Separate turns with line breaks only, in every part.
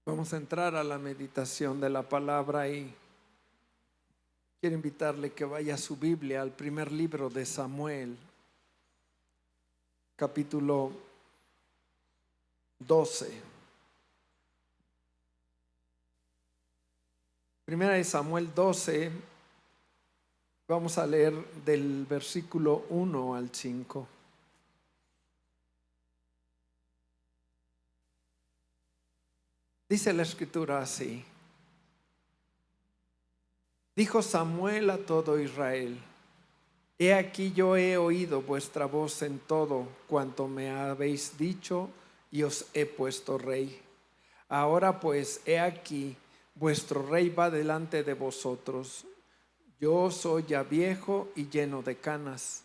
Vamos a entrar a la meditación de la palabra y quiero invitarle que vaya a su Biblia al primer libro de Samuel, capítulo 12. Primera de Samuel 12, vamos a leer del versículo 1 al 5. Dice la escritura así: dijo Samuel a todo Israel: he aquí yo he oído vuestra voz en todo cuanto me habéis dicho y os he puesto rey. Ahora pues, he aquí, vuestro rey va delante de vosotros. Yo soy ya viejo y lleno de canas,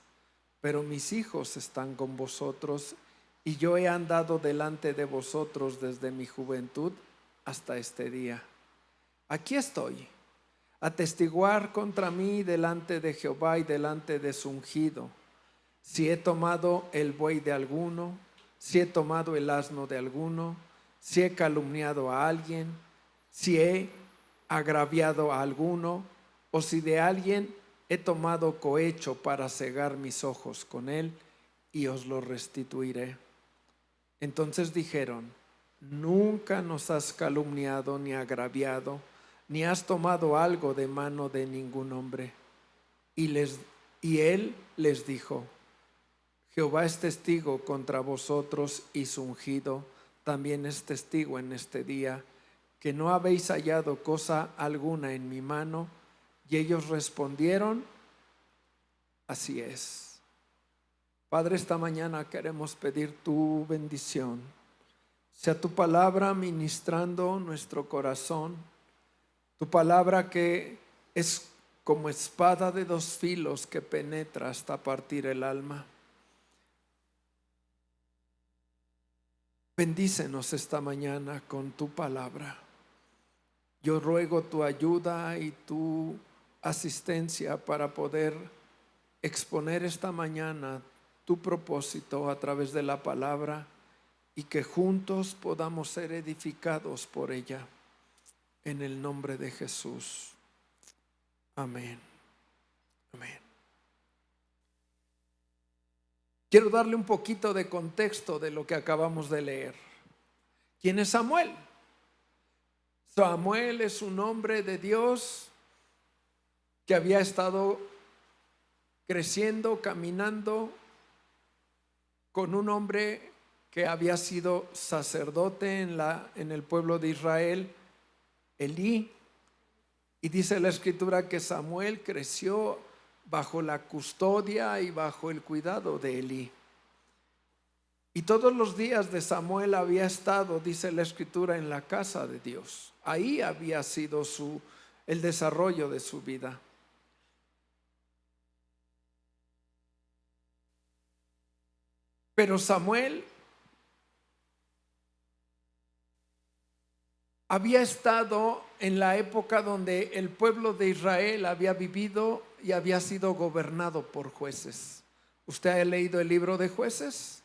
pero mis hijos están con vosotros, y yo he andado delante de vosotros desde mi juventud hasta este día. Aquí estoy, a testiguar contra mí delante de Jehová y delante de su ungido, si he tomado el buey de alguno, si he tomado el asno de alguno, si he calumniado a alguien, si he agraviado a alguno, o si de alguien he tomado cohecho para cegar mis ojos con él, y os lo restituiré. Entonces dijeron: nunca nos has calumniado ni agraviado, ni has tomado algo de mano de ningún hombre. Y él les dijo: Jehová es testigo contra vosotros, y su ungido también es testigo en este día, que no habéis hallado cosa alguna en mi mano. Y ellos respondieron: así es. Padre, esta mañana queremos pedir tu bendición. Sea tu palabra ministrando nuestro corazón, tu palabra que es como espada de dos filos que penetra hasta partir el alma. Bendícenos esta mañana con tu palabra. Yo ruego tu ayuda y tu asistencia para poder exponer esta mañana tu propósito a través de la palabra, y que juntos podamos ser edificados por ella, en el nombre de Jesús. Amén. Amén. Quiero darle un poquito de contexto de lo que acabamos de leer. ¿Quién es Samuel? Samuel es un hombre de Dios que había estado creciendo, caminando con un hombre que había sido sacerdote en el pueblo de Israel, Elí. Y dice la escritura que Samuel creció bajo la custodia y bajo el cuidado de Elí. Y todos los días de Samuel había estado, dice la escritura, en la casa de Dios. Ahí había sido el desarrollo de su vida. Pero Samuel había estado en la época donde el pueblo de Israel había vivido y había sido gobernado por jueces. ¿Usted ha leído el libro de Jueces?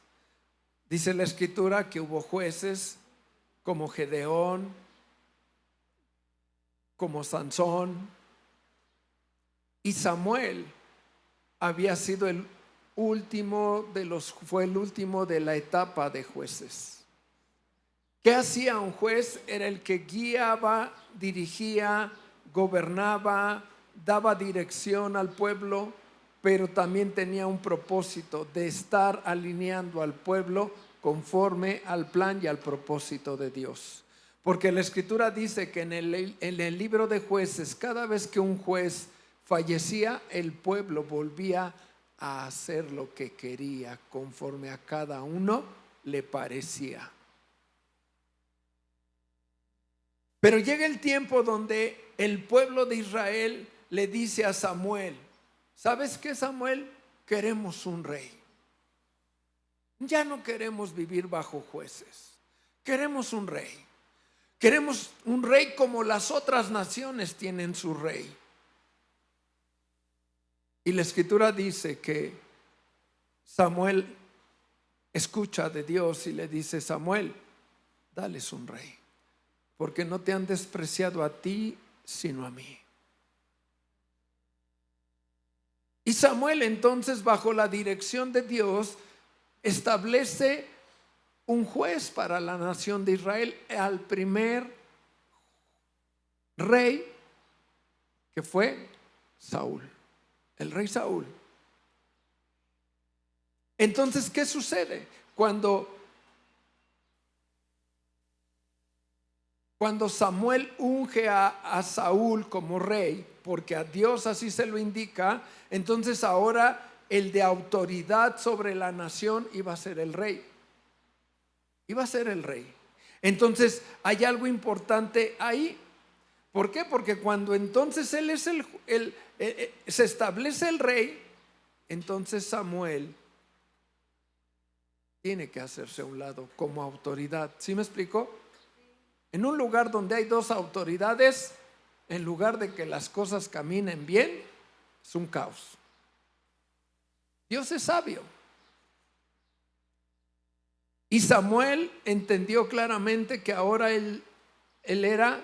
Dice la escritura que hubo jueces como Gedeón, como Sansón, y Samuel había sido fue el último de la etapa de jueces. ¿Qué hacía un juez? Era el que guiaba, dirigía, gobernaba, daba dirección al pueblo, pero también tenía un propósito de estar alineando al pueblo conforme al plan y al propósito de Dios. Porque la escritura dice que en el libro de Jueces, cada vez que un juez fallecía, el pueblo volvía a hacer lo que quería, conforme a cada uno le parecía. Pero llega el tiempo donde el pueblo de Israel le dice a Samuel: ¿sabes qué, Samuel? Queremos un rey. Ya no queremos vivir bajo jueces. Queremos un rey. Queremos un rey como las otras naciones tienen su rey. Y la escritura dice que Samuel escucha de Dios y le dice: Samuel, dales un rey. porque no te han despreciado a ti, sino a mí. Y Samuel entonces, bajo la dirección de Dios, establece un juez para la nación de Israel, al primer rey, que fue Saúl, el rey Saúl. Entonces, ¿qué sucede? Cuando Samuel unge a Saúl como rey, porque a Dios así se lo indica, entonces ahora el de autoridad sobre la nación iba a ser el rey. Iba a ser el rey. Entonces hay algo importante ahí. ¿Por qué? Porque cuando entonces él es se establece el rey, entonces Samuel tiene que hacerse a un lado como autoridad. ¿Sí me explico? En un lugar donde hay dos autoridades, en lugar de que las cosas caminen bien, es un caos. Dios es sabio. Y Samuel entendió claramente que ahora él era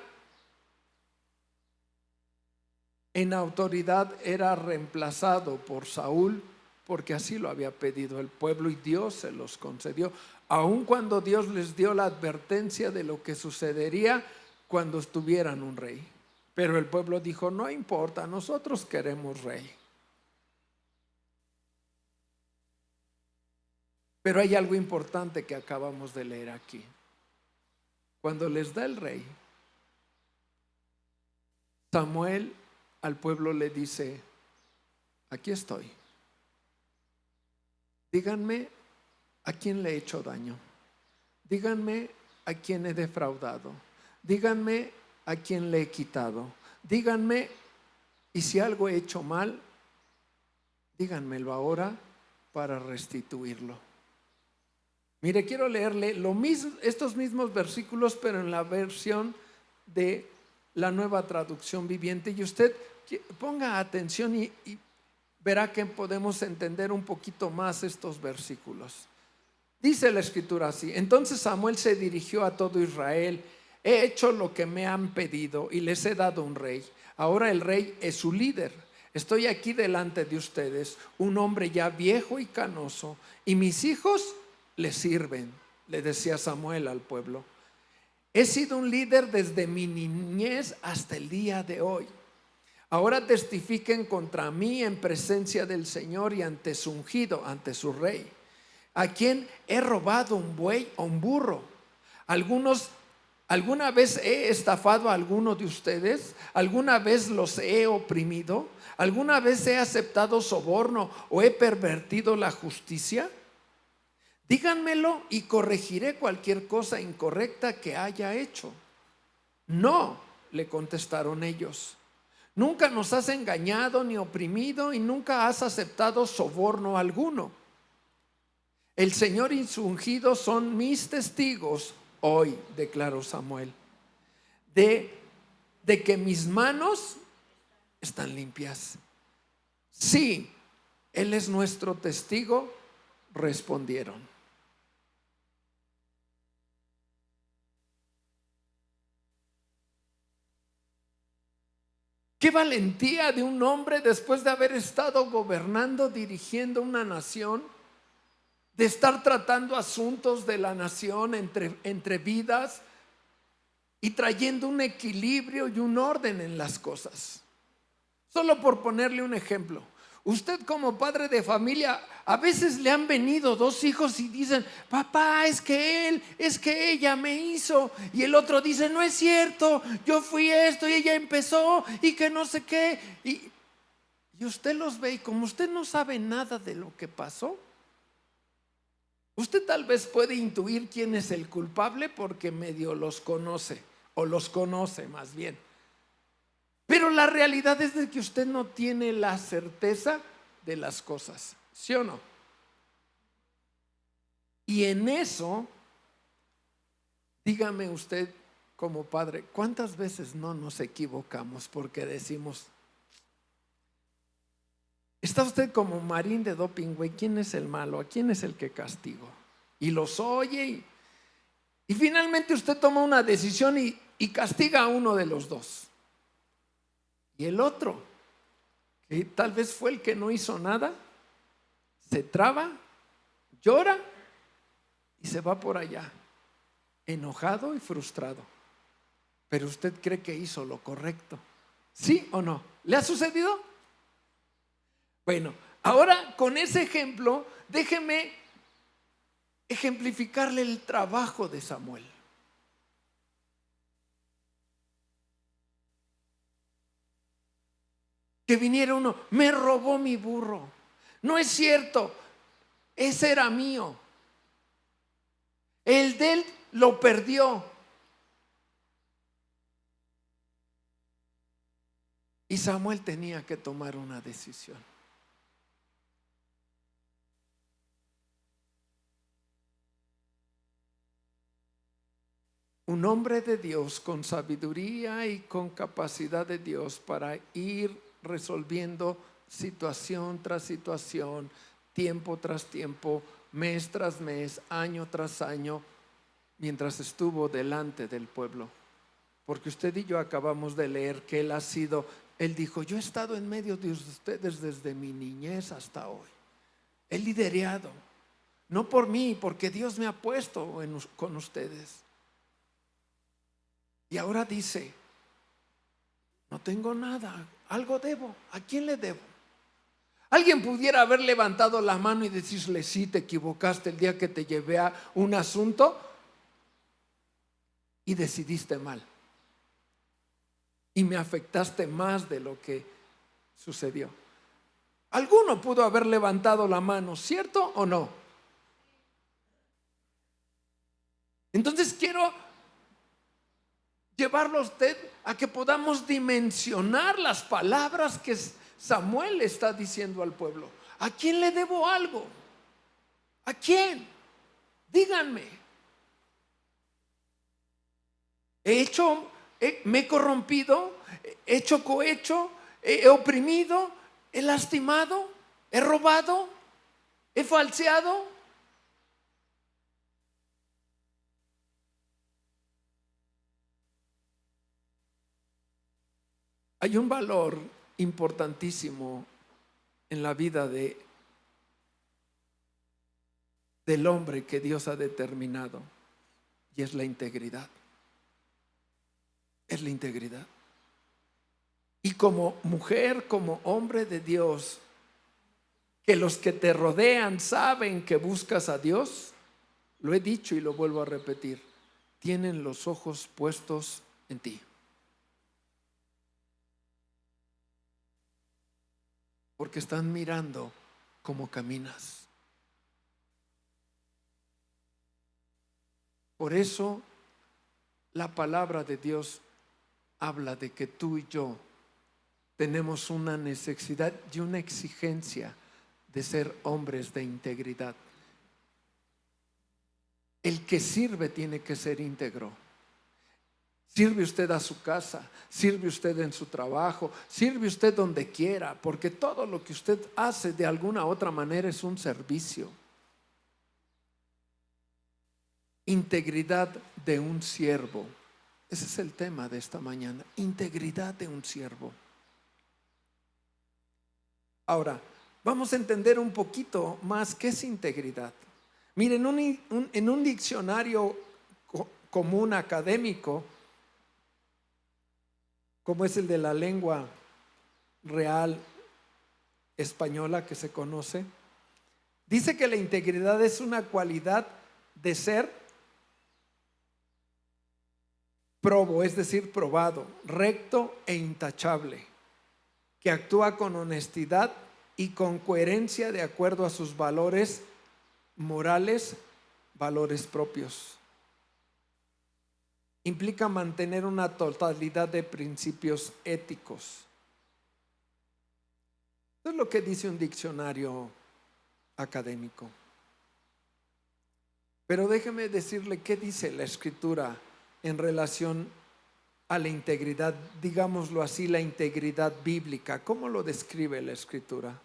en autoridad, era reemplazado por Saúl, porque así lo había pedido el pueblo y Dios se los concedió, aun cuando Dios les dio la advertencia de lo que sucedería cuando tuvieran un rey. Pero el pueblo dijo: no importa, nosotros queremos rey. Pero hay algo importante que acabamos de leer aquí. Cuando les da el rey, Samuel al pueblo le dice: aquí estoy. Díganme a quién le he hecho daño. Díganme a quién he defraudado. Díganme a quién le he quitado. Díganme, y si algo he hecho mal, díganmelo ahora para restituirlo. Mire, quiero leerle estos mismos versículos, pero en la versión de la Nueva Traducción Viviente. Y usted ponga atención y verá que podemos entender un poquito más estos versículos. Dice la escritura así: entonces Samuel se dirigió a todo Israel: he hecho lo que me han pedido y les he dado un rey. Ahora el rey es su líder. Estoy aquí delante de ustedes, un hombre ya viejo y canoso, y mis hijos le sirven, le decía Samuel al pueblo. He sido un líder desde mi niñez hasta el día de hoy. Ahora testifiquen contra mí en presencia del Señor y ante su ungido, ante su rey, a quien he robado un buey o un burro. ¿Alguna vez he estafado a alguno de ustedes? ¿Alguna vez los he oprimido? ¿Alguna vez he aceptado soborno o he pervertido la justicia? Díganmelo y corregiré cualquier cosa incorrecta que haya hecho. No, le contestaron ellos. Nunca nos has engañado ni oprimido y nunca has aceptado soborno alguno. El Señor y su ungido son mis testigos hoy, declaró Samuel, de que mis manos están limpias. Sí, Él es nuestro testigo, respondieron. Qué valentía de un hombre después de haber estado gobernando, dirigiendo una nación, de estar tratando asuntos de la nación entre vidas y trayendo un equilibrio y un orden en las cosas. Solo por ponerle un ejemplo, usted como padre de familia, a veces le han venido dos hijos y dicen: papá, es que ella me hizo, y el otro dice: no es cierto, yo fui esto y ella empezó y que no sé qué, y usted los ve y como usted no sabe nada de lo que pasó, usted tal vez puede intuir quién es el culpable porque medio los conoce, o los conoce más bien. Pero la realidad es de que usted no tiene la certeza de las cosas, ¿sí o no? Y en eso, dígame usted como padre, ¿cuántas veces no nos equivocamos porque decimos: está usted como Marín de doping, güey, ¿quién es el malo? ¿A quién es el que castigo? Y los oye y finalmente usted toma una decisión y y castiga a uno de los dos. Y el otro, que tal vez fue el que no hizo nada, se traba, llora y se va por allá, enojado y frustrado. Pero usted cree que hizo lo correcto, ¿sí o no? ¿Le ha sucedido? Bueno, ahora con ese ejemplo, déjeme ejemplificarle el trabajo de Samuel. Que viniera uno, me robó mi burro. No es cierto, ese era mío. El de él lo perdió. Y Samuel tenía que tomar una decisión. Un hombre de Dios con sabiduría y con capacidad de Dios para ir resolviendo situación tras situación, tiempo tras tiempo, mes tras mes, año tras año, mientras estuvo delante del pueblo. Porque usted y yo acabamos de leer que él dijo, yo he estado en medio de ustedes desde mi niñez hasta hoy. He liderado, no por mí, porque Dios me ha puesto con ustedes. Y ahora dice, no tengo nada, algo debo. ¿A quién le debo? Alguien pudiera haber levantado la mano y decirle, sí, te equivocaste el día que te llevé a un asunto y decidiste mal. Y me afectaste más de lo que sucedió. Alguno pudo haber levantado la mano, ¿cierto o no? Entonces quiero llevarlo a usted a que podamos dimensionar las palabras que Samuel está diciendo al pueblo. ¿A quién le debo algo? ¿A quién? Díganme. Me he corrompido, he hecho cohecho, he oprimido, he lastimado, he robado, he falseado. Hay un valor importantísimo en la vida del hombre que Dios ha determinado, y es la integridad. Es la integridad. Y como mujer, como hombre de Dios, que los que te rodean saben que buscas a Dios, lo he dicho y lo vuelvo a repetir, tienen los ojos puestos en ti. Porque están mirando cómo caminas. Por eso la palabra de Dios habla de que tú y yo tenemos una necesidad y una exigencia de ser hombres de integridad. El que sirve tiene que ser íntegro. Sirve usted a su casa, sirve usted en su trabajo, sirve usted donde quiera, porque todo lo que usted hace de alguna otra manera es un servicio. Integridad de un siervo. Ese es el tema de esta mañana, integridad de un siervo. Ahora, vamos a entender un poquito más qué es integridad. Miren, en un diccionario común académico, como es el de la lengua real española que se conoce, dice que la integridad es una cualidad de ser probo, es decir, probado, recto e intachable, que actúa con honestidad y con coherencia de acuerdo a sus valores morales, valores propios. Implica mantener una totalidad de principios éticos. Eso es lo que dice un diccionario académico. Pero déjeme decirle qué dice la Escritura en relación a la integridad, digámoslo así, la integridad bíblica. ¿Cómo lo describe la Escritura?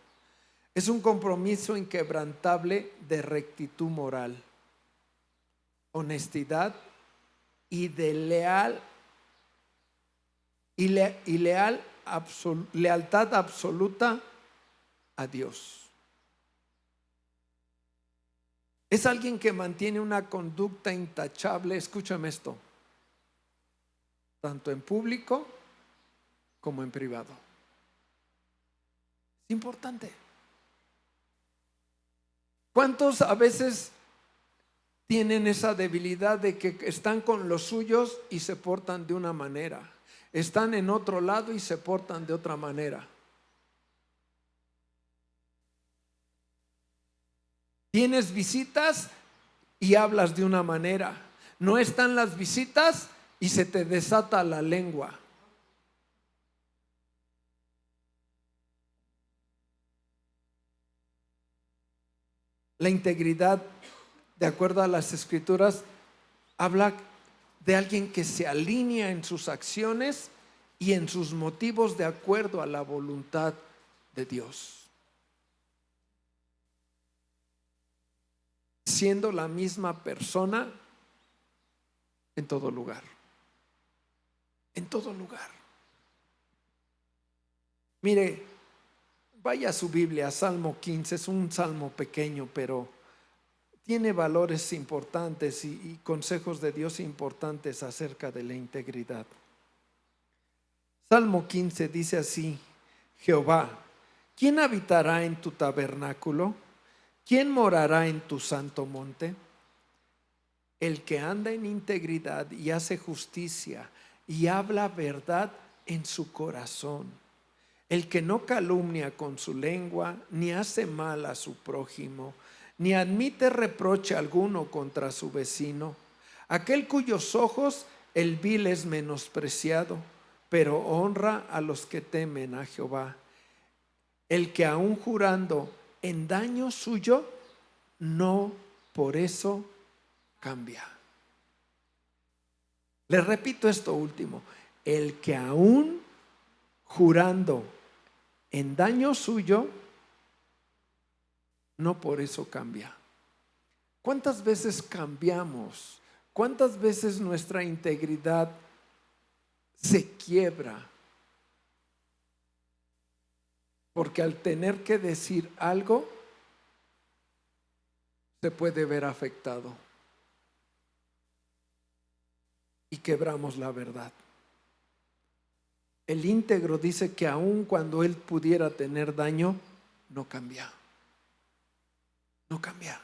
Es un compromiso inquebrantable de rectitud moral, honestidad y de leal y lealtad absoluta a Dios. Es alguien que mantiene una conducta intachable, escúchame esto, tanto en público como en privado. Es importante. ¿Cuántos a veces tienen esa debilidad de que están con los suyos y se portan de una manera? Están en otro lado y se portan de otra manera. Tienes visitas y hablas de una manera. No están las visitas y se te desata la lengua. La integridad, de acuerdo a las Escrituras, habla de alguien que se alinea en sus acciones y en sus motivos de acuerdo a la voluntad de Dios. Siendo la misma persona en todo lugar. En todo lugar. Mire, vaya a su Biblia, Salmo 15, es un salmo pequeño, pero tiene valores importantes y consejos de Dios importantes acerca de la integridad. Salmo 15 dice así: Jehová, ¿quién habitará en tu tabernáculo? ¿Quién morará en tu santo monte? El que anda en integridad y hace justicia y habla verdad en su corazón. El que no calumnia con su lengua, ni hace mal a su prójimo, ni admite reproche alguno contra su vecino. Aquel cuyos ojos el vil es menospreciado, pero honra a los que temen a Jehová. El que aun jurando en daño suyo, no por eso cambia. Le repito esto último: el que aun jurando en daño suyo, no por eso cambia. ¿Cuántas veces cambiamos? ¿Cuántas veces nuestra integridad se quiebra? Porque al tener que decir algo, se puede ver afectado y quebramos la verdad. El íntegro dice que aun cuando él pudiera tener daño, no cambia. No cambia.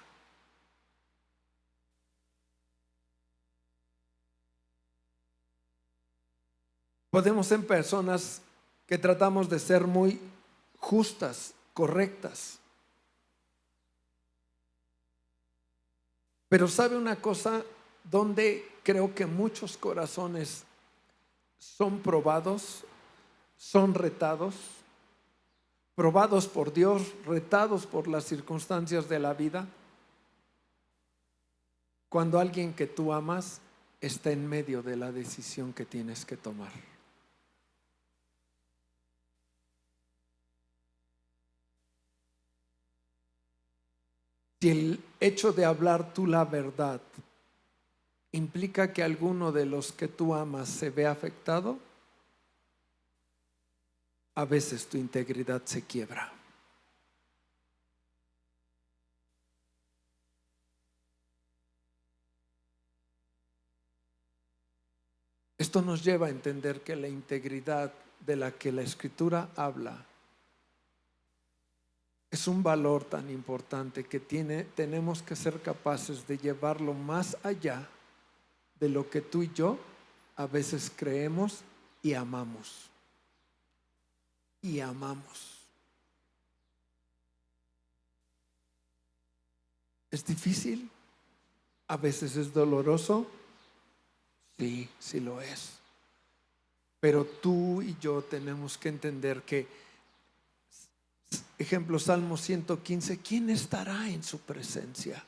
Podemos ser personas que tratamos de ser muy justas, correctas. Pero ¿sabe una cosa? Donde creo que muchos corazones son probados, son retados, probados por Dios, retados por las circunstancias de la vida, cuando alguien que tú amas está en medio de la decisión que tienes que tomar. Si el hecho de hablar tú la verdad implica que alguno de los que tú amas se ve afectado, a veces tu integridad se quiebra. Esto nos lleva a entender que la integridad de la que la Escritura habla es un valor tan importante que tenemos que ser capaces de llevarlo más allá de lo que tú y yo a veces creemos y amamos. Y amamos. ¿Es difícil? ¿A veces es doloroso? Sí, sí lo es. Pero tú y yo tenemos que entender que, ejemplo, Salmo 115, ¿quién estará en su presencia?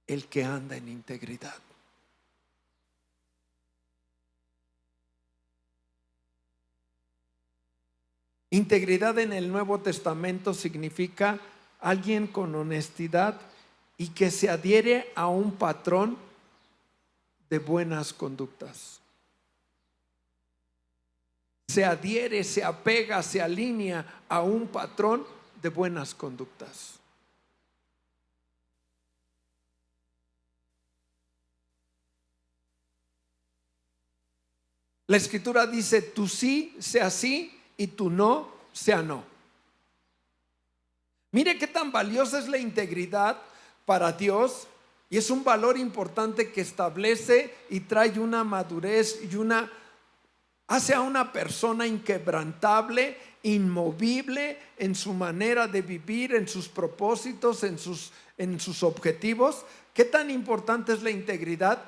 El que anda en integridad. Integridad en el Nuevo Testamento significa alguien con honestidad y que se adhiere a un patrón de buenas conductas. se adhiere, se apega, se alinea a un patrón de buenas conductas. La Escritura dice: tu sí sea sí y tu no sea no. Mire qué tan valiosa es la integridad para Dios, y es un valor importante que establece y trae una madurez y hace a una persona inquebrantable, inmovible en su manera de vivir, en sus propósitos, en sus objetivos. Qué tan importante es la integridad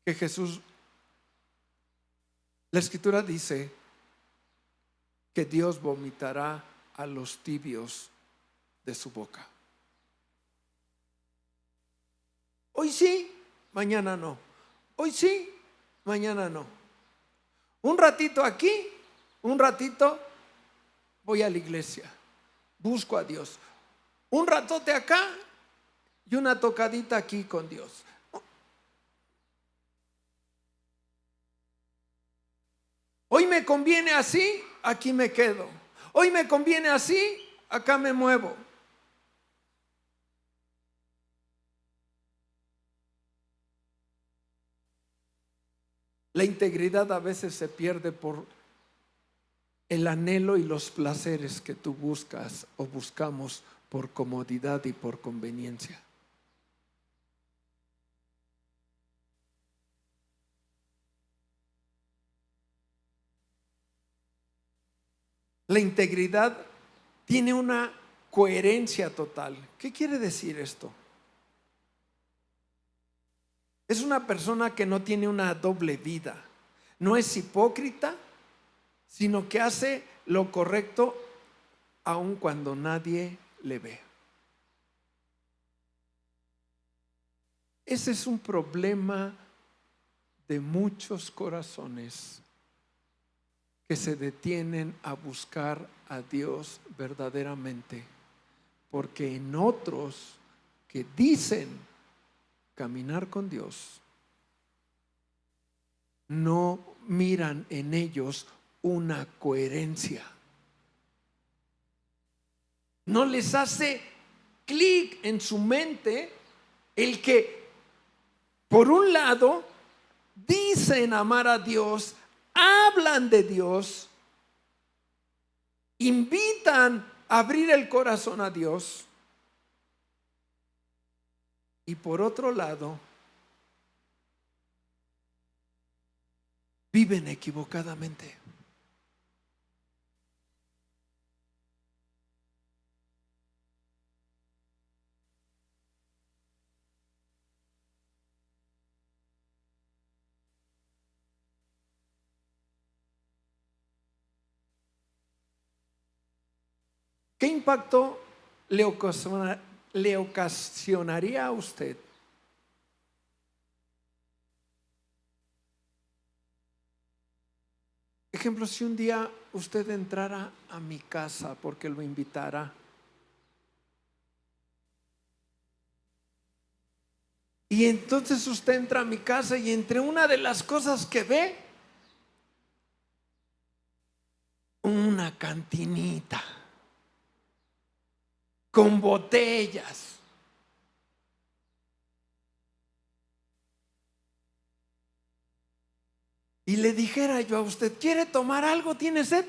que Jesús, la Escritura dice que Dios vomitará a los tibios de su boca. Hoy sí, mañana no. Hoy sí, mañana no. Un ratito aquí, un ratito voy a la iglesia, busco a Dios. Un ratote acá y una tocadita aquí con Dios. Hoy me conviene así, aquí me quedo. Hoy me conviene así, acá me muevo. La integridad a veces se pierde por el anhelo y los placeres que tú buscas o buscamos por comodidad y por conveniencia. La integridad tiene una coherencia total. ¿Qué quiere decir esto? Es una persona que no tiene una doble vida. No es hipócrita, sino que hace lo correcto aun cuando nadie le ve. Ese es un problema de muchos corazones que se detienen a buscar a Dios verdaderamente, porque en otros que dicen caminar con Dios no miran en ellos una coherencia. No les hace clic en su mente el que, por un lado, dicen amar a Dios, hablan de Dios, invitan a abrir el corazón a Dios, y por otro lado, viven equivocadamente. ¿Qué impacto le ocasionaría a usted ejemplo, si un día usted entrara a mi casa porque lo invitara y entonces usted entra a mi casa y entre una de las cosas que ve, una cantinita con botellas, y le dijera yo a usted: ¿quiere tomar algo? ¿Tiene sed?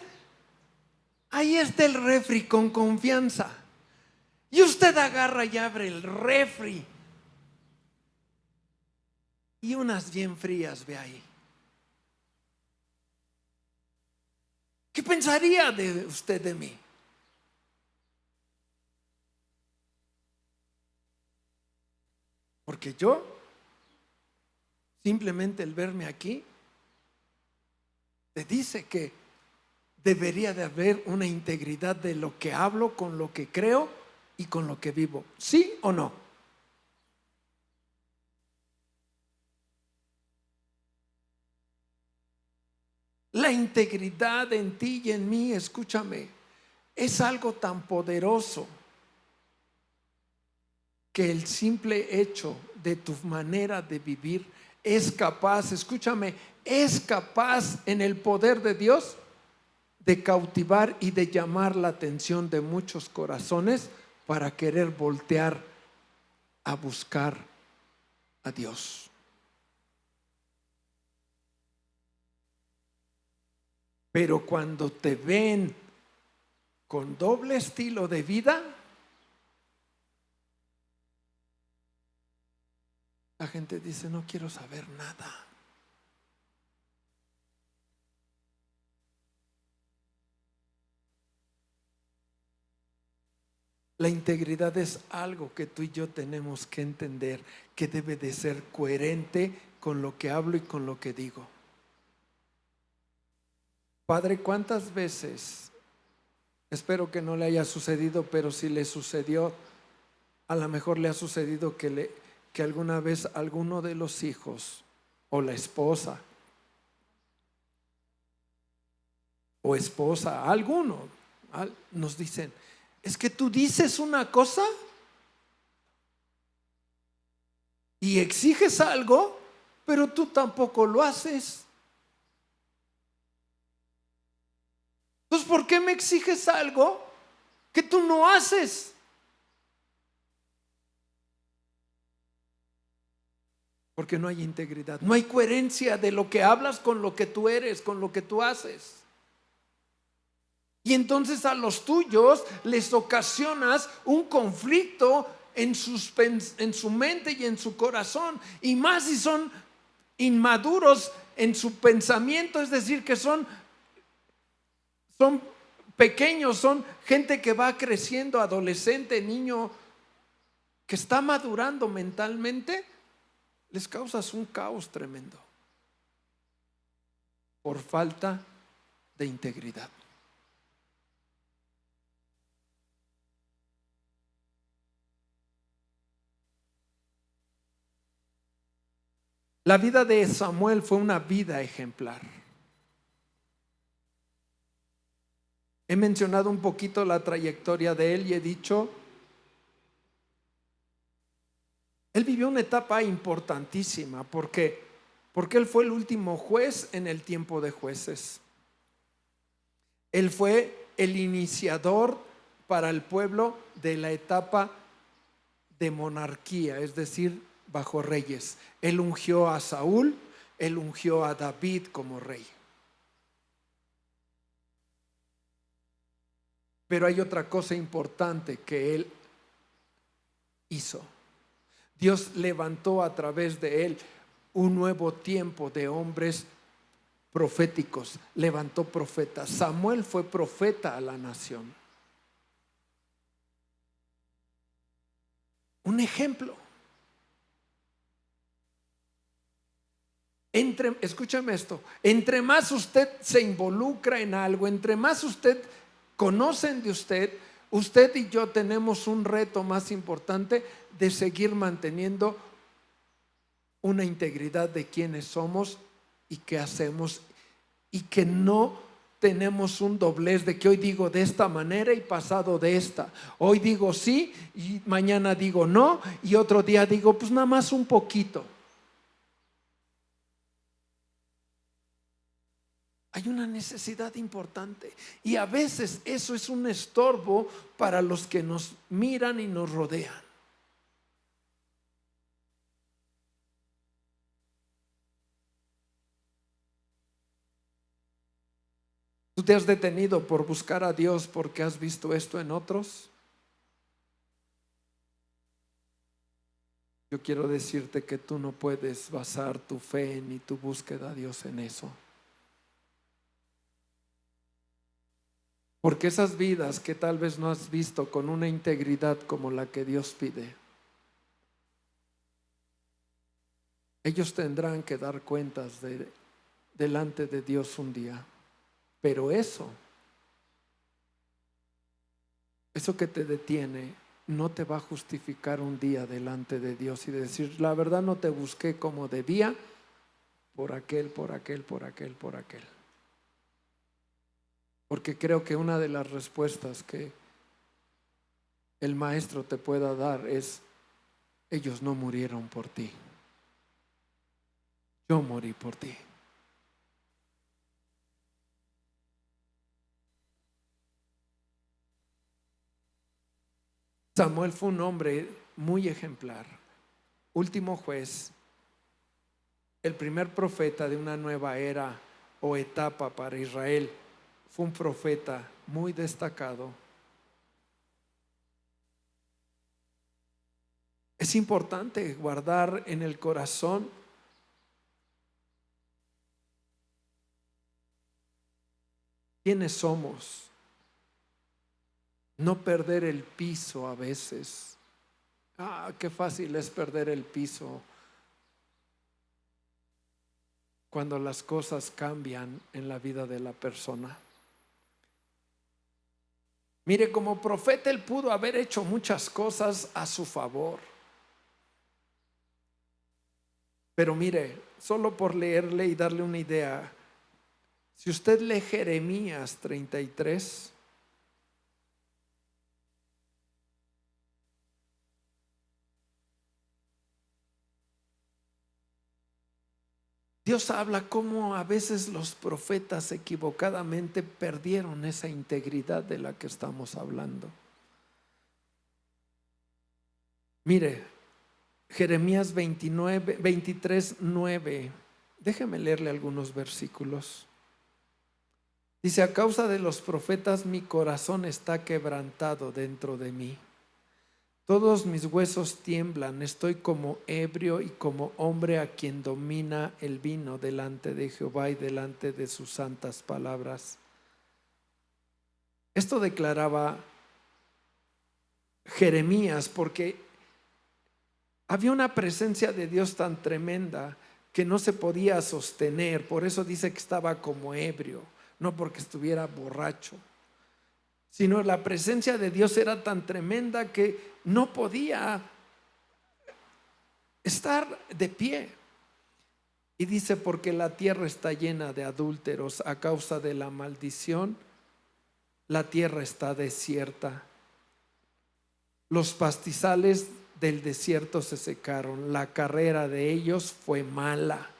Ahí está el refri con confianza. Y usted agarra y abre el refri y unas bien frías ve ahí. ¿Qué pensaría de usted de mí? Porque yo, simplemente el verme aquí, te dice que debería de haber una integridad de lo que hablo con lo que creo y con lo que vivo. ¿Sí o no? La integridad en ti y en mí, escúchame, es algo tan poderoso que el simple hecho de tu manera de vivir es capaz, escúchame, es capaz en el poder de Dios de cautivar y de llamar la atención de muchos corazones para querer voltear a buscar a Dios. Pero cuando te ven con doble estilo de vida, la gente dice, no quiero saber nada. La integridad es algo que tú y yo tenemos que entender, que debe de ser coherente con lo que hablo y con lo que digo. Padre, ¿cuántas veces, espero que no le haya sucedido, pero si le sucedió, a lo mejor le ha sucedido que alguna vez alguno de los hijos o la esposa o esposa, alguno, nos dicen, es que tú dices una cosa y exiges algo, pero tú tampoco lo haces. Entonces, ¿por qué me exiges algo que tú no haces? Porque no hay integridad, no hay coherencia de lo que hablas con lo que tú eres, con lo que tú haces. Y entonces a los tuyos les ocasionas un conflicto en su mente y en su corazón. Y más si son inmaduros en su pensamiento, es decir, que son pequeños, son gente que va creciendo, adolescente, niño, que está madurando mentalmente, les causas un caos tremendo por falta de integridad. La vida de Samuel fue una vida ejemplar. He mencionado un poquito la trayectoria de él y he dicho, él vivió una etapa importantísima porque él fue el último juez en el tiempo de jueces. Él fue el iniciador para el pueblo de la etapa de monarquía, es decir, bajo reyes. Él ungió a Saúl, él ungió a David como rey. Pero hay otra cosa importante que él hizo. Dios levantó a través de él un nuevo tiempo de hombres proféticos. Levantó profetas. Samuel fue profeta a la nación. Un ejemplo. Escúchame esto, entre más usted se involucra en algo, entre más usted conocen de usted, usted y yo tenemos un reto más importante de seguir manteniendo una integridad de quiénes somos y qué hacemos, y que no tenemos un doblez de que hoy digo de esta manera y pasado de esta. Hoy digo sí y mañana digo no y otro día digo pues nada más un poquito. Hay una necesidad importante y a veces eso es un estorbo para los que nos miran y nos rodean. ¿Tú te has detenido por buscar a Dios porque has visto esto en otros? Yo quiero decirte que tú no puedes basar tu fe ni tu búsqueda a Dios en eso. Porque esas vidas que tal vez no has visto con una integridad como la que Dios pide, ellos tendrán que dar cuentas delante de Dios un día. Pero eso que te detiene no te va a justificar un día delante de Dios y decir, la verdad no te busqué como debía por aquel. Porque creo que una de las respuestas que el maestro te pueda dar es, ellos no murieron por ti. yo morí por ti. Samuel fue un hombre muy ejemplar, último juez, el primer profeta de una nueva era o etapa para Israel. Fue un profeta muy destacado. Es importante guardar en el corazón quiénes somos, no perder el piso a veces. Qué fácil es perder el piso cuando las cosas cambian en la vida de la persona. Mire, como profeta él pudo haber hecho muchas cosas a su favor. Pero mire, solo por leerle y darle una idea, si usted lee Jeremías 33, Dios habla cómo a veces los profetas equivocadamente perdieron esa integridad de la que estamos hablando. Mire, Jeremías 23, 9. Déjeme leerle algunos versículos. Dice: a causa de los profetas mi corazón está quebrantado dentro de mí. Todos mis huesos tiemblan, estoy como ebrio y como hombre a quien domina el vino delante de Jehová y delante de sus santas palabras. Esto declaraba Jeremías porque había una presencia de Dios tan tremenda que no se podía sostener. Por eso dice que estaba como ebrio, no porque estuviera borracho, sino la presencia de Dios era tan tremenda que no podía estar de pie. Y dice: porque la tierra está llena de adúlteros, a causa de la maldición, la tierra está desierta. Los pastizales del desierto se secaron, la carrera de ellos fue mala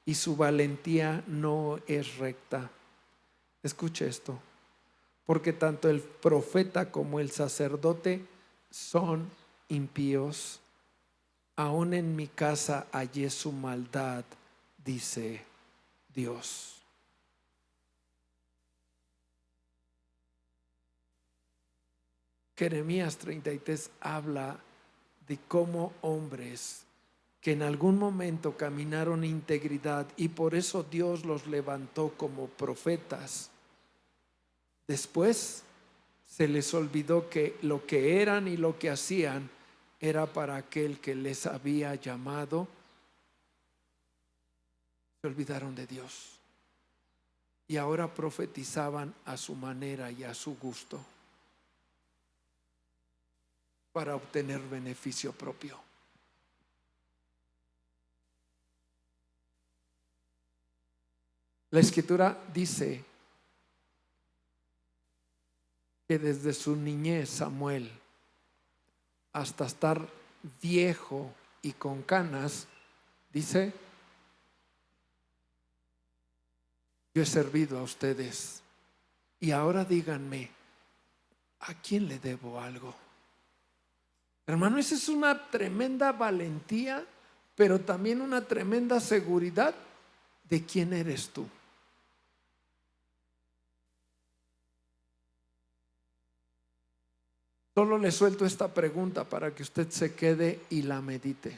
y su valentía no es recta. Escuche esto: porque tanto el profeta como el sacerdote son impíos. Aún en mi casa hallé su maldad, dice Dios. Jeremías 33 habla de cómo hombres que en algún momento caminaron integridad y por eso Dios los levantó como profetas, después se les olvidó que lo que eran y lo que hacían era para aquel que les había llamado. Se olvidaron de Dios y ahora profetizaban a su manera y a su gusto para obtener beneficio propio. La escritura dice que desde su niñez Samuel hasta estar viejo y con canas, dice: yo he servido a ustedes y ahora díganme, ¿a quién le debo algo? Hermano, esa es una tremenda valentía, pero también una tremenda seguridad de quién eres tú. Solo le suelto esta pregunta para que usted se quede y la medite.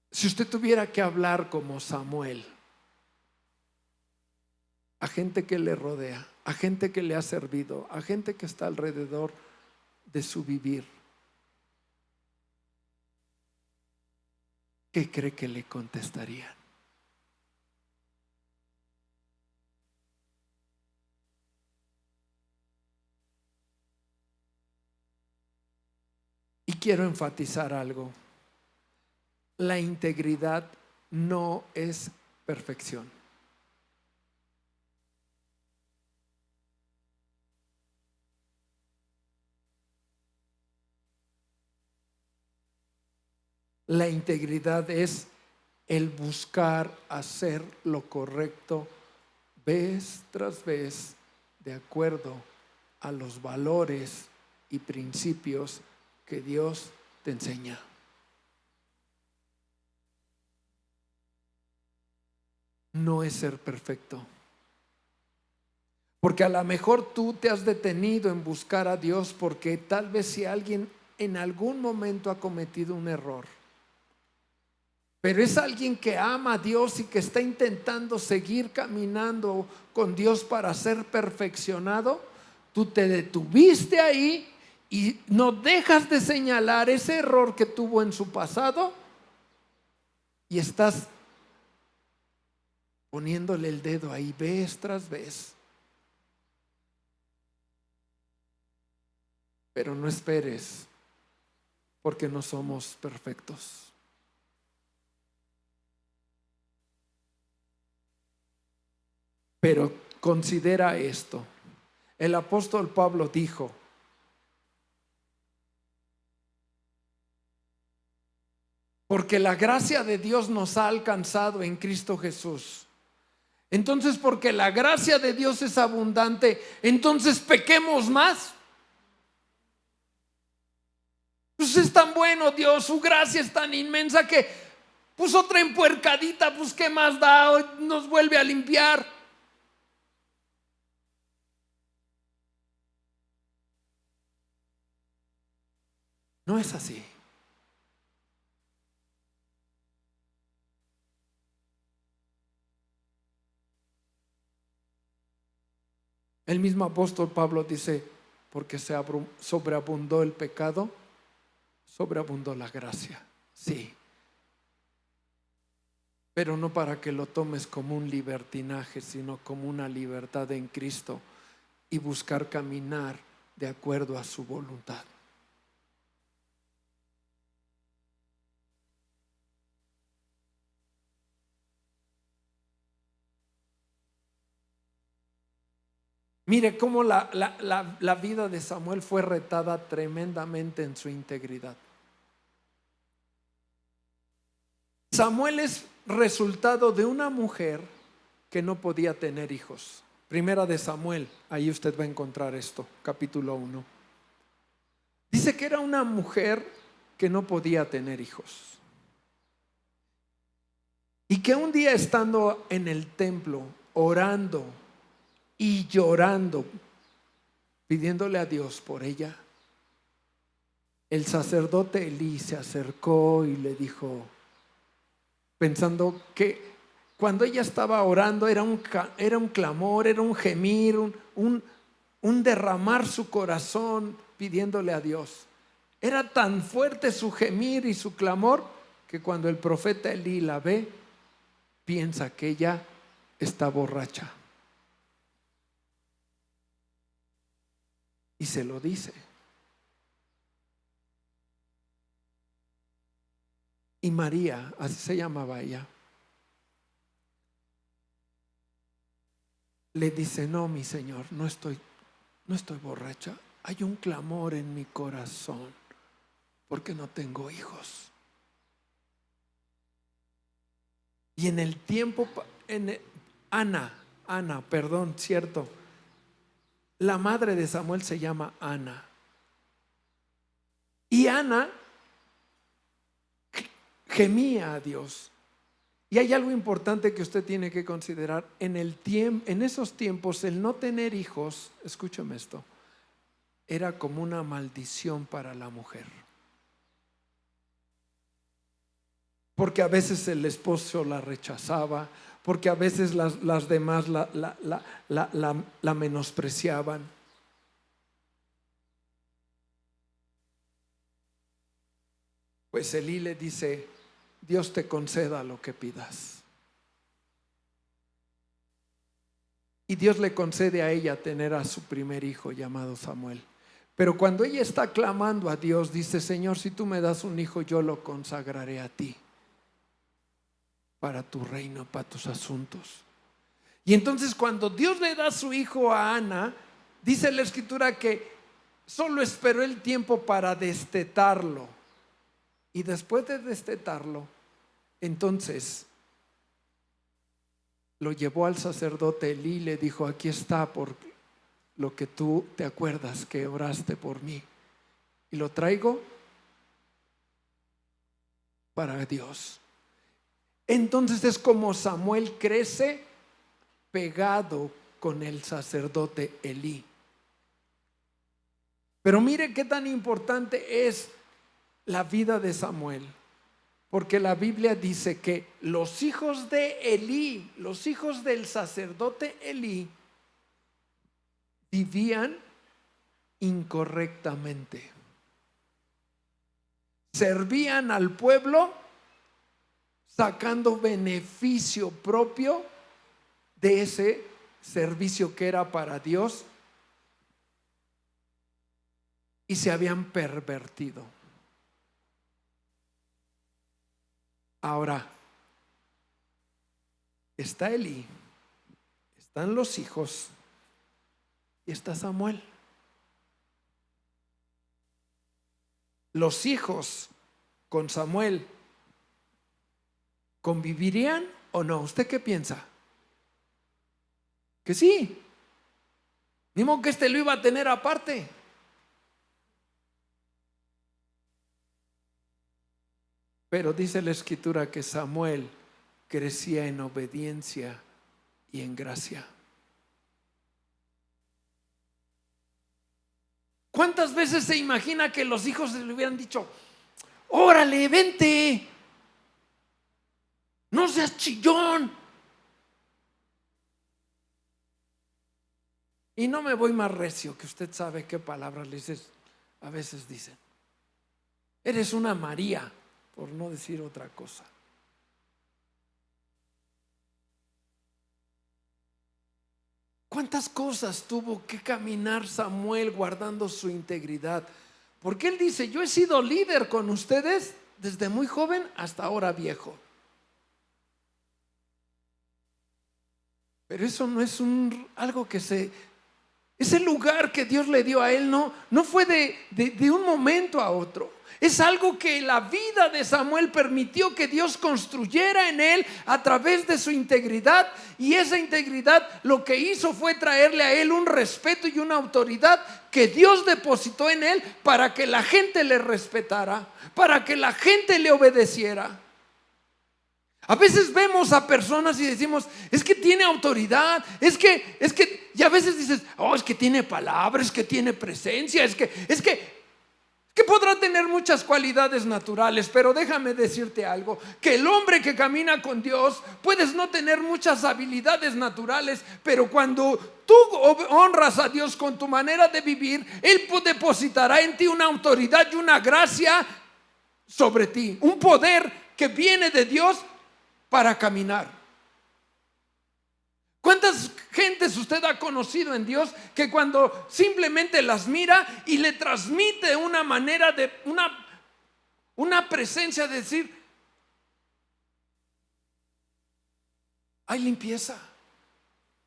Si usted tuviera que hablar como Samuel, a gente que le rodea, a gente que le ha servido, a gente que está alrededor de su vivir, ¿qué cree que le contestarían? Y quiero enfatizar algo: la integridad no es perfección. La integridad es el buscar hacer lo correcto vez tras vez de acuerdo a los valores y principios que Dios te enseña. No es ser perfecto. Porque a lo mejor tú te has detenido en buscar a Dios porque tal vez si alguien en algún momento ha cometido un error, pero es alguien que ama a Dios y que está intentando seguir caminando con Dios para ser perfeccionado, tú te detuviste ahí y no dejas de señalar ese error que tuvo en su pasado y estás poniéndole el dedo ahí vez tras vez. Pero no esperes, porque no somos perfectos. Pero considera esto. El apóstol Pablo dijo: porque la gracia de Dios nos ha alcanzado en Cristo Jesús. Entonces, porque la gracia de Dios es abundante, entonces pequemos más. Pues es tan bueno Dios, su gracia es tan inmensa que pues otra empuercadita, pues qué más da, hoy nos vuelve a limpiar. No es así. El mismo apóstol Pablo dice: porque se sobreabundó el pecado, sobreabundó la gracia. Sí, pero no para que lo tomes como un libertinaje, sino como una libertad en Cristo y buscar caminar de acuerdo a su voluntad. Mire cómo la vida de Samuel fue retada tremendamente en su integridad. Samuel es resultado de una mujer que no podía tener hijos. Primera de Samuel, ahí usted va a encontrar esto, capítulo 1. Dice que era una mujer que no podía tener hijos. Y que un día, estando en el templo, orando y llorando, pidiéndole a Dios por ella, el sacerdote Elí se acercó y le dijo, pensando que cuando ella estaba orando era un clamor, era un gemir, un derramar su corazón pidiéndole a Dios. Era tan fuerte su gemir y su clamor que cuando el profeta Elí la ve, piensa que ella está borracha. Y se lo dice. Y María, así se llamaba ella, le dice: no, mi Señor, no estoy borracha. Hay un clamor en mi corazón porque no tengo hijos. Y en el tiempo, Ana, perdón, cierto, la madre de Samuel se llama Ana. Y Ana gemía a Dios. Y hay algo importante que usted tiene que considerar. En esos tiempos, el no tener hijos, escúchame esto, era como una maldición para la mujer. Porque a veces el esposo la rechazaba, porque a veces las demás la menospreciaban. Pues Elí le dice: Dios te conceda lo que pidas. Y Dios le concede a ella tener a su primer hijo llamado Samuel. Pero cuando ella está clamando a Dios, dice: Señor, si tú me das un hijo, yo lo consagraré a ti, para tu reino, para tus asuntos. Y entonces cuando Dios le da a su hijo a Ana, dice la escritura que solo esperó el tiempo para destetarlo. Y después de destetarlo, entonces lo llevó al sacerdote Elí y le dijo: aquí está por lo que tú te acuerdas que oraste por mí. Y lo traigo para Dios. Entonces es como Samuel crece pegado con el sacerdote Elí. Pero mire qué tan importante es la vida de Samuel, porque la Biblia dice que los hijos de Elí, los hijos del sacerdote Elí, vivían incorrectamente. Servían al pueblo sacando beneficio propio de ese servicio que era para Dios, y se habían pervertido. Ahora, está Elí, están los hijos y está Samuel. Los hijos con Samuel, ¿convivirían o no? ¿Usted qué piensa? Que sí. Ni modo que este lo iba a tener aparte. Pero dice la Escritura que Samuel crecía en obediencia y en gracia. ¿Cuántas veces se imagina que los hijos le hubieran dicho: órale, vente, no seas chillón? Y no me voy más recio, que usted sabe qué palabras a veces dicen. Eres una María, por no decir otra cosa. ¿Cuántas cosas tuvo que caminar Samuel guardando su integridad? Porque él dice: yo he sido líder con ustedes desde muy joven hasta ahora viejo. Pero eso no es algo que ese lugar que Dios le dio a él no fue de un momento a otro. Es algo que la vida de Samuel permitió que Dios construyera en él a través de su integridad. Y esa integridad lo que hizo fue traerle a él un respeto y una autoridad que Dios depositó en él para que la gente le respetara, para que la gente le obedeciera. A veces vemos a personas y decimos: es que tiene autoridad, es que, y a veces dices: oh, es que tiene palabra, es que tiene presencia, es que podrá tener muchas cualidades naturales, pero déjame decirte algo, que el hombre que camina con Dios, puedes no tener muchas habilidades naturales, pero cuando tú honras a Dios con tu manera de vivir, Él depositará en ti una autoridad y una gracia sobre ti, un poder que viene de Dios para caminar. ¿Cuántas gentes usted ha conocido en Dios que cuando simplemente las mira y le transmite una manera de una presencia de decir: hay limpieza,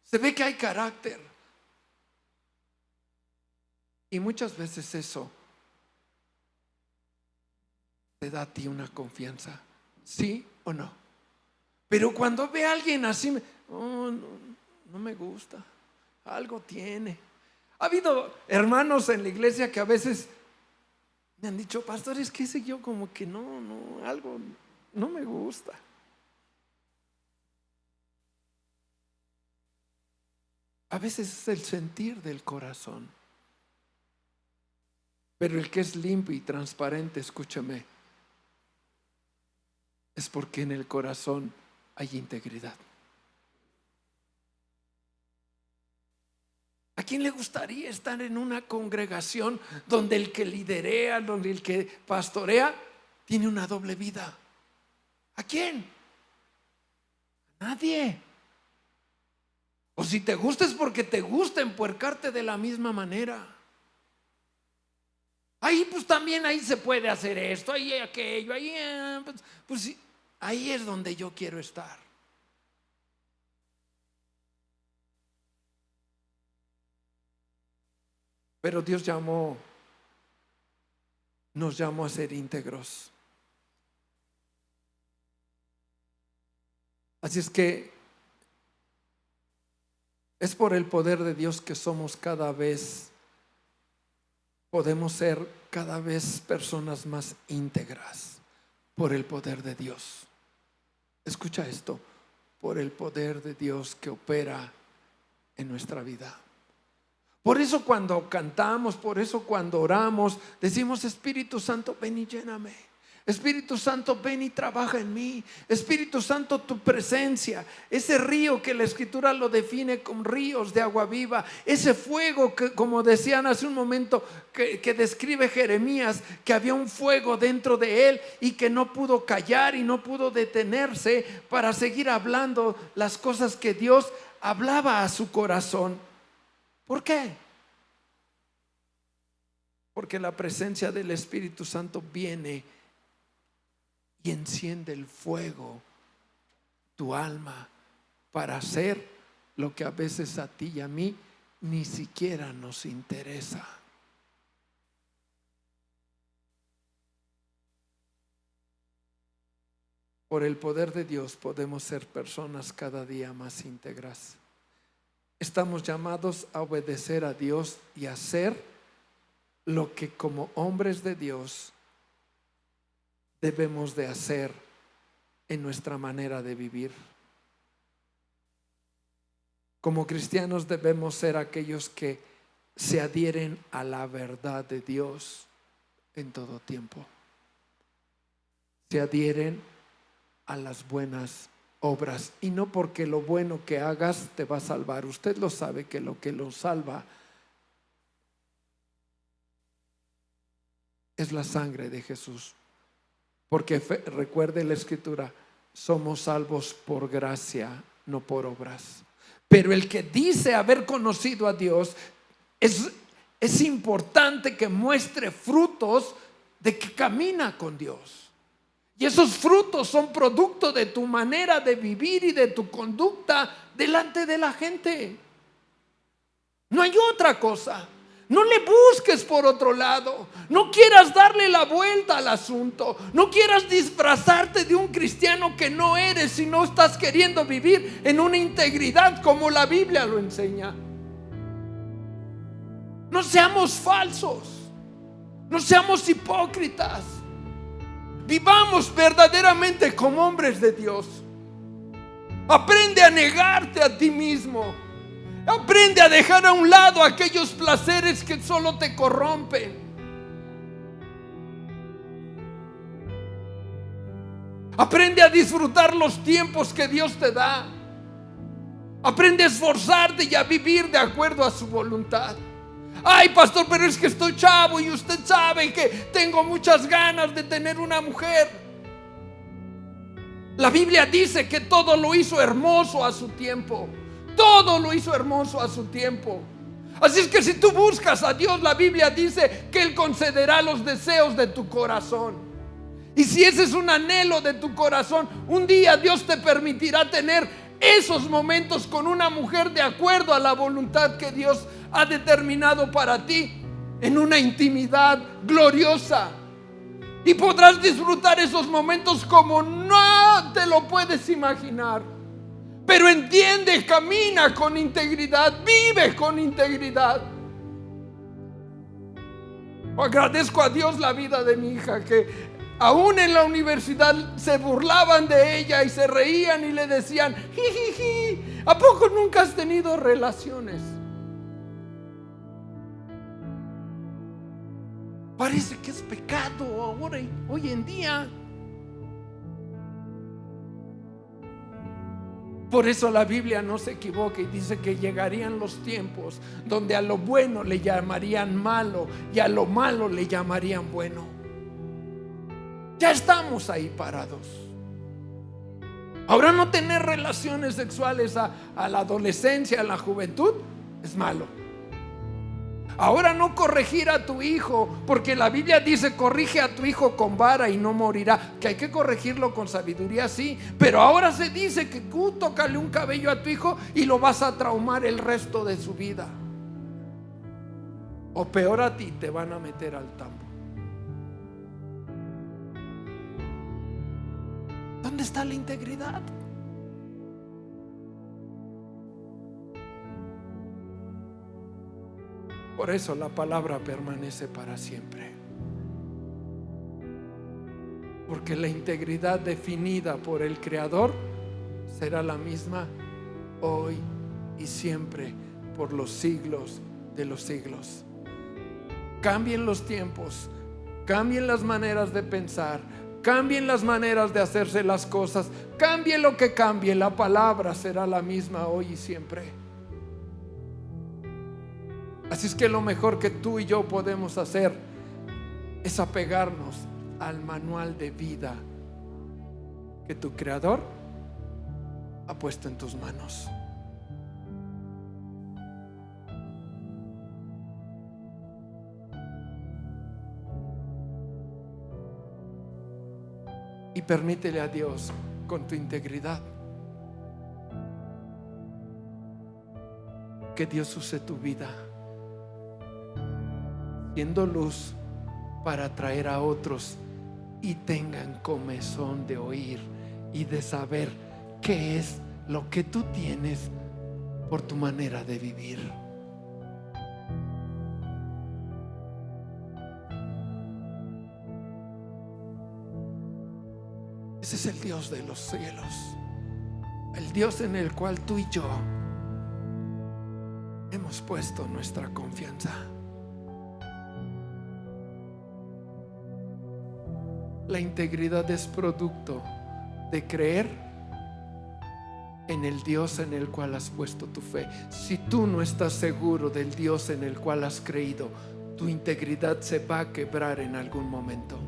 se ve que hay carácter? Y muchas veces eso te da a ti una confianza, ¿sí o no? Pero cuando ve a alguien así, no me gusta, algo tiene. Ha habido hermanos en la iglesia que a veces me han dicho: pastor, es que ese yo como que algo no me gusta. A veces es el sentir del corazón. Pero el que es limpio y transparente, escúchame, es porque en el corazón hay integridad. ¿A quién le gustaría estar en una congregación donde el que liderea, donde el que pastorea tiene una doble vida? ¿A quién? A nadie. O si te gusta es porque te gusta empuercarte de la misma manera. Ahí pues también ahí se puede hacer esto, ahí aquello, ahí pues sí, ahí es donde yo quiero estar. Pero Dios nos llamó a ser íntegros. Así es que es por el poder de Dios que podemos ser cada vez personas más íntegras, por el poder de Dios. Escucha esto, por el poder de Dios que opera en nuestra vida. Por eso cuando cantamos, por eso cuando oramos, decimos: Espíritu Santo, ven y lléname. Espíritu Santo, ven y trabaja en mí. Espíritu Santo, tu presencia, ese río que la Escritura lo define como ríos de agua viva, ese fuego que, como decían hace un momento, que describe Jeremías, que había un fuego dentro de él y que no pudo callar y no pudo detenerse para seguir hablando las cosas que Dios hablaba a su corazón. ¿Por qué? Porque la presencia del Espíritu Santo viene y enciende el fuego, tu alma, para hacer lo que a veces a ti y a mí ni siquiera nos interesa. Por el poder de Dios podemos ser personas cada día más íntegras. Estamos llamados a obedecer a Dios y a hacer lo que como hombres de Dios debemos de hacer en nuestra manera de vivir. Como cristianos debemos ser aquellos que se adhieren a la verdad de Dios en todo tiempo. Se adhieren a las buenas obras, y no porque lo bueno que hagas te va a salvar. Usted lo sabe, que lo salva es la sangre de Jesús. Porque recuerde la Escritura: somos salvos por gracia, no por obras. Pero el que dice haber conocido a Dios, es importante que muestre frutos de que camina con Dios. Y esos frutos son producto de tu manera de vivir y de tu conducta delante de la gente. No hay otra cosa. No le busques por otro lado. No quieras darle la vuelta al asunto. No quieras disfrazarte de un cristiano que no eres si no estás queriendo vivir en una integridad como la Biblia lo enseña. No seamos falsos. No seamos hipócritas. Vivamos verdaderamente como hombres de Dios. Aprende a negarte a ti mismo. Aprende a dejar a un lado aquellos placeres que solo te corrompen. Aprende a disfrutar los tiempos que Dios te da. Aprende a esforzarte y a vivir de acuerdo a su voluntad. Ay, pastor, pero es que estoy chavo y usted sabe que tengo muchas ganas de tener una mujer. La Biblia dice que todo lo hizo hermoso a su tiempo. Todo lo hizo hermoso a su tiempo. Así es que si tú buscas a Dios, la Biblia dice que Él concederá los deseos de tu corazón. Y si ese es un anhelo de tu corazón, un día Dios te permitirá tener esos momentos con una mujer de acuerdo a la voluntad que Dios ha determinado para ti, en una intimidad gloriosa. Y podrás disfrutar esos momentos como no te lo puedes imaginar. Pero entiende, camina con integridad, vive con integridad. Agradezco a Dios la vida de mi hija, que aún en la universidad se burlaban de ella y se reían y le decían: jijiji, ¿a poco nunca has tenido relaciones? Parece que es pecado ahora, hoy en día. Por eso la Biblia no se equivoca y dice que llegarían los tiempos donde a lo bueno le llamarían malo y a lo malo le llamarían bueno. Ya estamos ahí parados. Ahora, no tener relaciones sexuales a la adolescencia, a la juventud, es malo. Ahora, no corregir a tu hijo, porque la Biblia dice: corrige a tu hijo con vara y no morirá. Que hay que corregirlo con sabiduría, sí. Pero ahora se dice que tú tócale un cabello a tu hijo y lo vas a traumar el resto de su vida. O peor, a ti te van a meter al tambo. ¿Dónde está la integridad? Por eso la palabra permanece para siempre. Porque la integridad definida por el Creador será la misma hoy y siempre, por los siglos de los siglos. Cambien los tiempos, cambien las maneras de pensar, cambien las maneras de hacerse las cosas, cambie lo que cambie, la palabra será la misma hoy y siempre. Así es que lo mejor que tú y yo podemos hacer es apegarnos al manual de vida que tu Creador ha puesto en tus manos. Y permítele a Dios, con tu integridad, que Dios use tu vida siendo luz para atraer a otros y tengan comezón de oír y de saber qué es lo que tú tienes por tu manera de vivir. Ese es el Dios de los cielos, el Dios en el cual tú y yo hemos puesto nuestra confianza. La integridad es producto de creer en el Dios en el cual has puesto tu fe. Si tú no estás seguro del Dios en el cual has creído, tu integridad se va a quebrar en algún momento.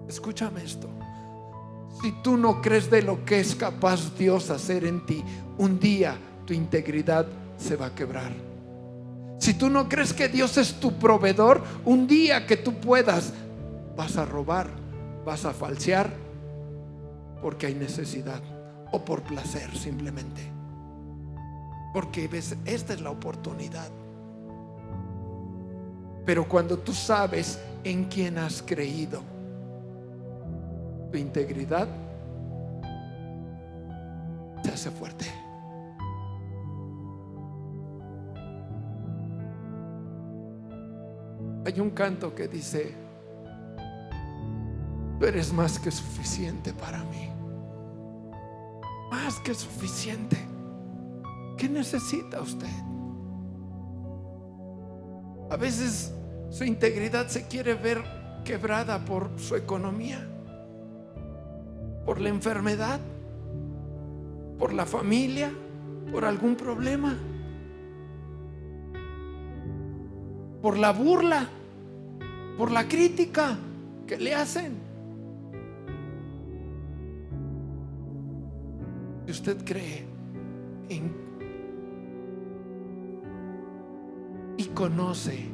Escúchame esto. Si tú no crees de lo que es capaz Dios hacer en ti, un día tu integridad se va a quebrar. Si tú no crees que Dios es tu proveedor, un día que tú puedas, vas a robar, vas a falsear, porque hay necesidad o por placer simplemente. Porque ves, esta es la oportunidad. Pero cuando tú sabes en quién has creído, tu integridad se hace fuerte. Hay un canto que dice: tú eres más que suficiente para mí. Más que suficiente. ¿Qué necesita usted? A veces su integridad se quiere ver quebrada por su economía, por la enfermedad, por la familia, por algún problema, por la burla, por la crítica que le hacen. Si usted cree y conoce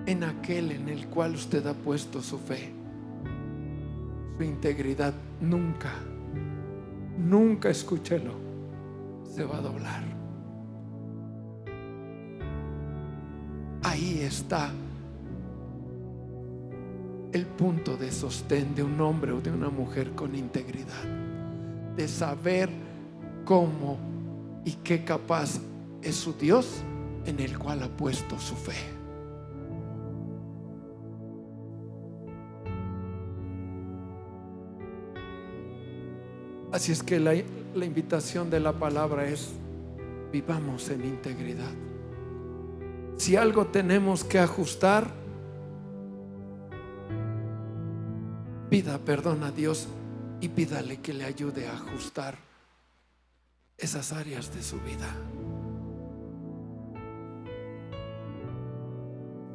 en aquel en el cual usted ha puesto su fe, su integridad nunca, escúchelo, se va a doblar. Ahí está el punto de sostén de un hombre o de una mujer con integridad, de saber cómo y qué capaz es su Dios en el cual ha puesto su fe. Así es que la invitación de la palabra es: vivamos en integridad. Si algo tenemos que ajustar, pida perdón a Dios y pídale que le ayude a ajustar esas áreas de su vida.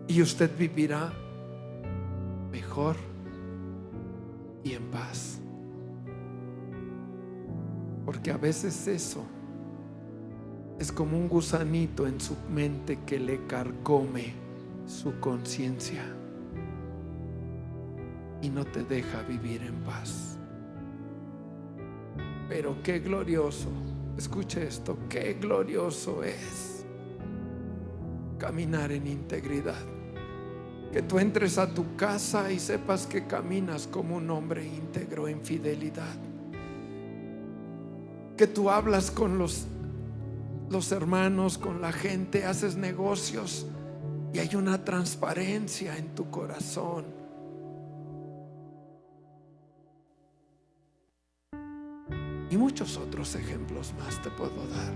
Y usted vivirá mejor y en paz. Porque a veces eso es como un gusanito en su mente que le carcome su conciencia y no te deja vivir en paz. Pero qué glorioso, escuche esto, qué glorioso es caminar en integridad. Que tú entres a tu casa y sepas que caminas como un hombre íntegro en fidelidad. Que tú hablas con los los hermanos, con la gente, haces negocios y hay una transparencia en tu corazón. Y muchos otros ejemplos más te puedo dar.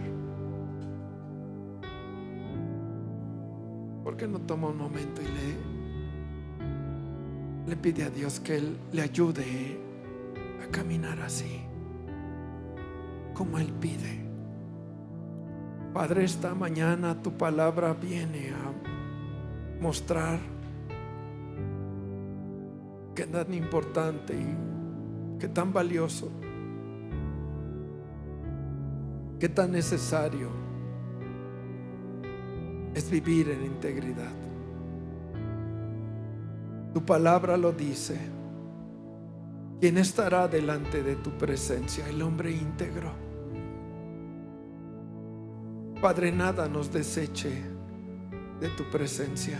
¿Por qué no toma un momento y le pide a Dios que Él le ayude a caminar así, como Él pide? Padre, esta mañana tu palabra viene a mostrar qué tan importante y qué tan valioso, qué tan necesario es vivir en integridad. Tu palabra lo dice. ¿Quién estará delante de tu presencia? El hombre íntegro. Padre, nada nos deseche de tu presencia.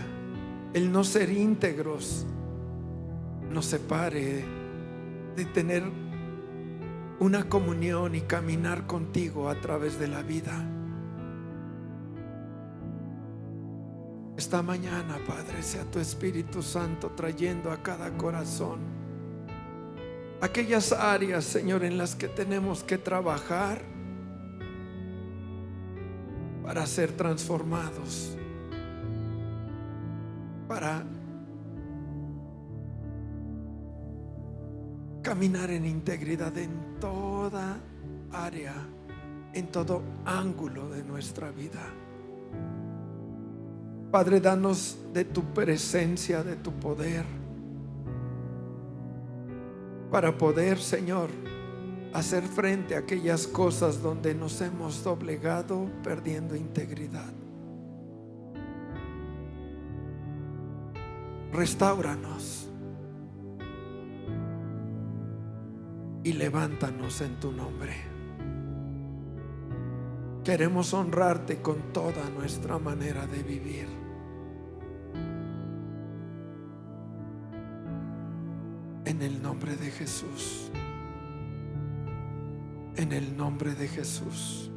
El no ser íntegros nos separe de tener una comunión y caminar contigo a través de la vida. Esta mañana, Padre, sea tu Espíritu Santo trayendo a cada corazón aquellas áreas, Señor, en las que tenemos que trabajar para ser transformados, para caminar en integridad en toda área, en todo ángulo de nuestra vida. Padre, danos de tu presencia, de tu poder, para poder, Señor, hacer frente a aquellas cosas donde nos hemos doblegado, perdiendo integridad. Restáuranos y levántanos en tu nombre. Queremos honrarte con toda nuestra manera de vivir. En el nombre de Jesús. En el nombre de Jesús.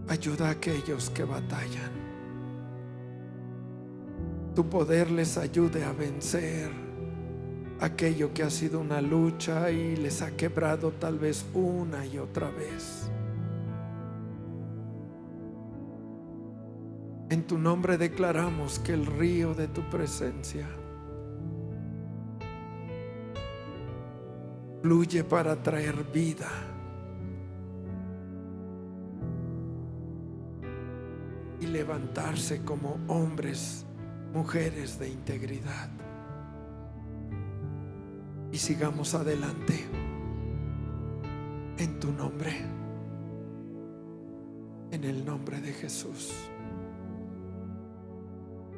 Ayuda a aquellos que batallan. Tu poder les ayude a vencer aquello que ha sido una lucha y les ha quebrado tal vez una y otra vez. En tu nombre declaramos que el río de tu presencia fluye para traer vida. Y levantarse como hombres, mujeres de integridad. Y sigamos adelante en tu nombre, en el nombre de Jesús.